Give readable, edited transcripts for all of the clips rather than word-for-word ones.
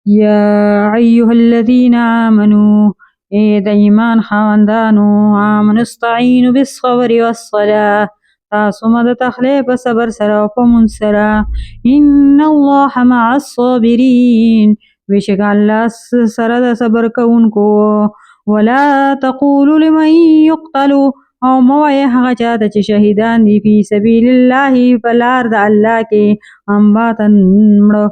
يا أيها الذين آمنوا د ایمان خاوندانو آمنوا استعینوا بالصبر والصلاة تاسو مدد اخلئ په صبر سره او په مونځ سره. ان الله مع الصابرین بشک الله سره د صبر کوونکو. ولا تقولوا لمن يقتل او مه وایئ هغه چاته چې شهیدان دي فی سبیل الله په لار د الله کې امواتا مړه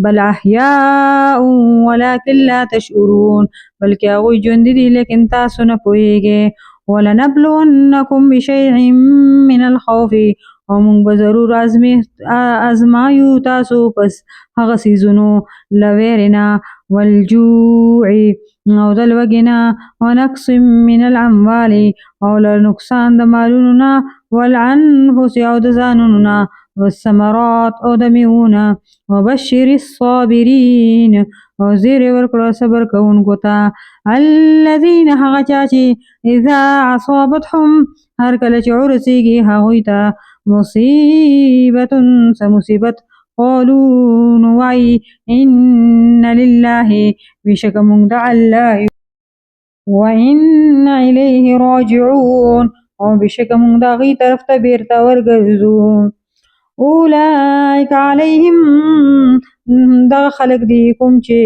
بل احیاء ولکن لا تشعرون بلکې هغوی ژوندي دي لیکن تاسو نه پوهیږئ. ولنبلونکم بشیء من الخوف او موږ به ضرور ازمایو تاسو پس هغه څیزونو له ویرې نه والجوع او د لوږې نه ونقص من الاموال او له نقصان د مالونو نه والانفس او د ځانونو نه والثمرات او د میوو نه وبشر الصابرین او زیر ورکړه صبر کوونکو ته. الذین هغه چا چې اذا اصابتهم هر کله چې ورسیږي هغوی ته مصیبت څه مصیبت قالوا نوای ان لله بشک مونږ د الله وإنا إليه راجعون او بشک مونږ د هغې طرف ته بیرته ورګرځو. اولئک علیهم دغه خلک دي کوم چې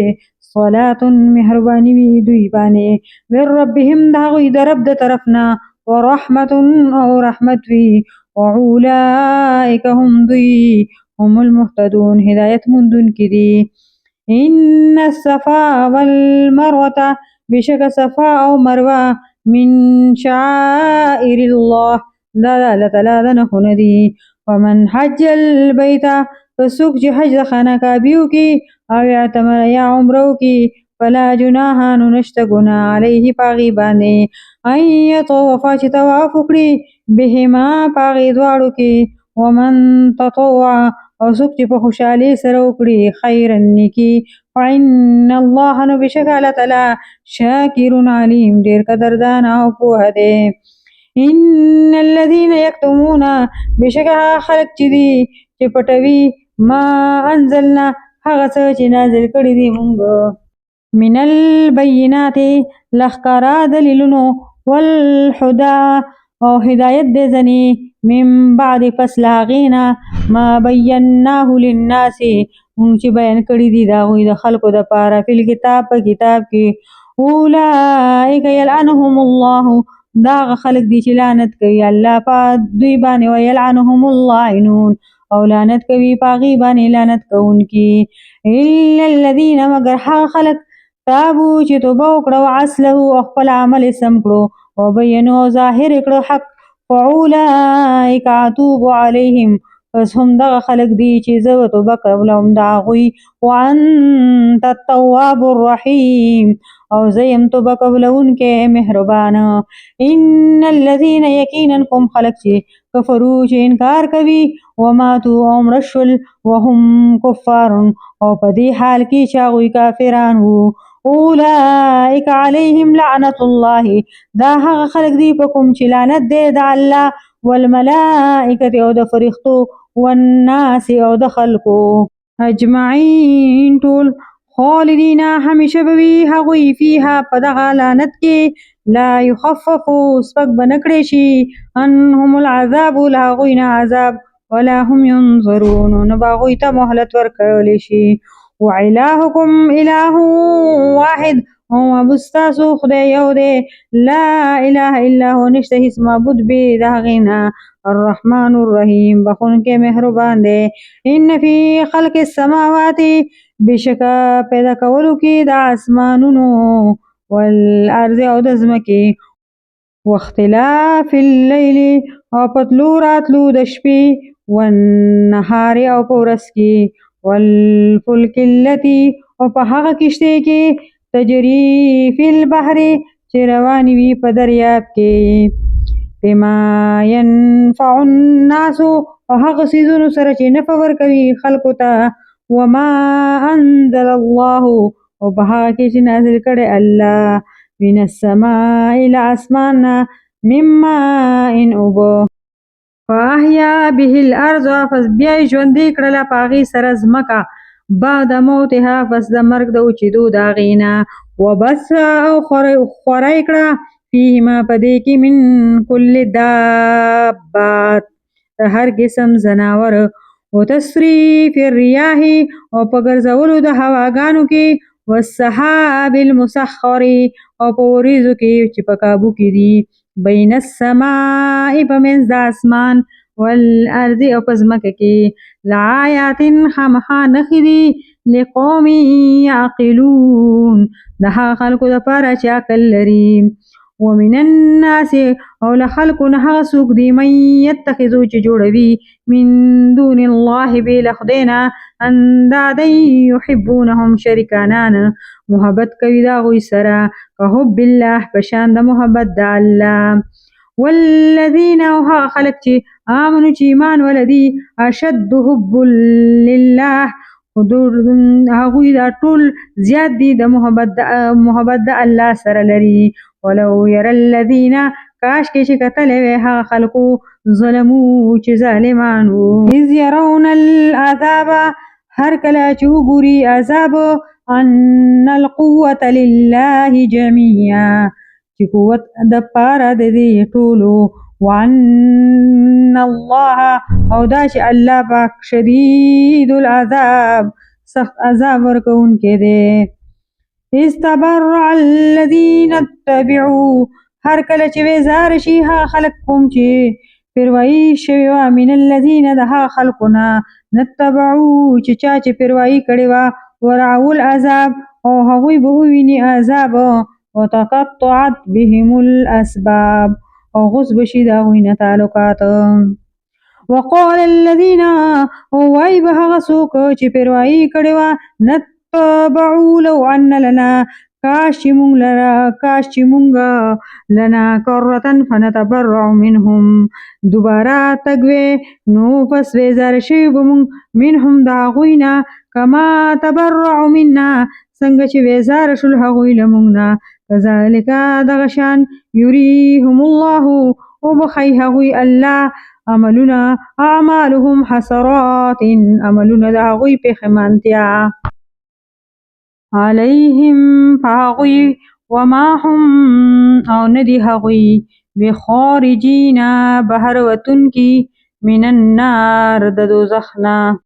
صلات مهرباني وي دوی باندې من ربهم د هغوی د رب د طرف نه ورحمت او رحمت وي واولئک هم دوی هم المهتدون هدایت موندونکي دي. ان الصفا والمروه بشک صفا او مروه من شعائر الله دا د الله تعالی د نښونه دي. ومن حج البیت فسوک چې حج د خانه کعبې وکړي او اعتمر یا عمره وکړي فلا جناح نو نشته ګناه علیه په هغې باندې ان یطوفا چې طواف وکړي بهما په هغې دواړو کې ومن تطوع او څوک چې په خوشحالۍ سره وکړي خیرا نیکي فإن الله نو بشک الله تعالی شاکر علیم ډېر قدردان او پوهه دی. ان الذين يكتمون بشک هغه خلک چې دي چې پټوي ما انزلنا هغه څه چې نازل کړي دي مونږ من البینات لښکاره دلیلونو والهدى او هدایت دې ځنې من بعد پس له هغې نه ما بیناه للناس مونږ چې بیان کړي دي د هغوی د خلکو دپاره فی الکتاب په کتاب کې. اولئک یلعنهم الله دا هغه خلک دي چې لعنت کوي الله په دوی باندې ویلعنهم اللاعنون او لعنت کوي په هغې باندې لعنت کوونکي. الا الذین مگر هغه خلک تابو چې توبه وکړه وعصله او خپل عمل یې سم کړو وبینو او ظاهر یې کړو حق فاولئک اتوب علیهم پس هم دغه خلک دي چې زه به توبه کوم د هغوی وانت التواب الرحیم او زه یم توبه کوونکی مهربانه. ان الذین یقینا کوم خلک چې کفرو چې انکار کوي وماتو او مړه شول وهم کفار او په دې حال کې چې هغوی کافران وو اولئک علیهم لعنت الله دا هغه خلک دي په کوم چې لعنت دی د الله والملائکة او د فرښتو والناس او د خلکو اجمعین ټول خالدین همیشه به وي هغوی فیها په دغه لعنت کې لا یخففو سپک به نه کړی شي عنهم العذاب له هغوی نه عذاب ولا هم ینظرون نه به هغوی ته مهلت ورکولی شي. وإلهکم إله واحد او معبود ستاسو خدای یو دی لا اله الا هو نشته هیڅ معبود بې د هغې نه الرحمن الرحیم بخښونکی مهربان دی. ان فی خلق السماوات بشکه پیدا کولو کې د آسمانونو والارض او د ځمکې واختلاف اللیل او په تلو راتلو د شپې والنهار او په ورځ کې والفلک التي او په هغه کشتۍ کې تجري فی البحر چې روانې وي په دریاب کې بما ینفع الناس او هغه څیزونو سره چې نفع ورکوي خلکو ته وما انزل الله او په هغه کې چې نازل کړی الله من السماء له اسمان نه من ماء اوبه فاحیا به الارض پس بیا یې ژوندۍ کړله په هغې سره ځمکه بعد موتها پس د مرګ د اوچېدو د هغې نه وبث او خوری کړه فیهما په دې کې من کل دابات د هر قسم زناور وتصریف الریاح او په ګرځولو د هواګانو کې والسحاب المسخر او په وریځو کې چې په کابو کې دي بین السماء په منځ د اسمان والارض او په ځمکه کې لآیات خامخا نښې دي لقوم یعقلون د هغه خلکو دپاره چې عقل لري ومن الناس او له خلکو نه هغه څوک دي من یتخذو چې جوړوي من دون الله بې له خدای نه اندادا یحبونهم شریکانان محبت کوي د هغوی سره که حب الله په شان د محبت د الله والذین او هغه خلک چې آمنو چې ایمان ولدي اشد حب لله هغوی دا ټول زیات دي د محبت د الله سره لري ولو ير الذین کاش کې چې کتلی وی هغه خلکو ظلمو چې ظالمان وو اذ يرون العذاب هر کله چې وګوري عذاب ان القوة لله جميعا چې قوت د پاره د دې ټولو وان الله او دا چې الله پاک شدید العذاب سخت عذاب ورکوونکی دی استبرع الذین اتبعوا هر کله چې ویزار شي هغه خلک کوم چې پیروایي شوې وه من الذین د هغه خلکو نه نتبعو چې چا چې پیروایي کړې وه ورعوا العذاب او هغوی به وویني عذاب وتقطعت بهم الاسباب او غوڅ بشي د هغوی نه تعلقات وقال الذین وایي به هغه څوک چې پیروایي کړې وه نتبعو لو ان لنا کاش چې مونږ لنا کرتن فنتبرع منهم دوباره تګوي نو پس ویزار شوي به مونږ منهم د هغوی نه کما تبرعوا منا څنګه چې ویزار شول هغوی له مونږ نه کذالک دغه شان یریهم الله وبخی هغوی الله عملونه اعمالهم حسرات عملونه د هغوی پښیمانتیا علیهم فهغوی وما هم او ندی هغوی بخارجین بهر وتونکي من النار د دوزخ نه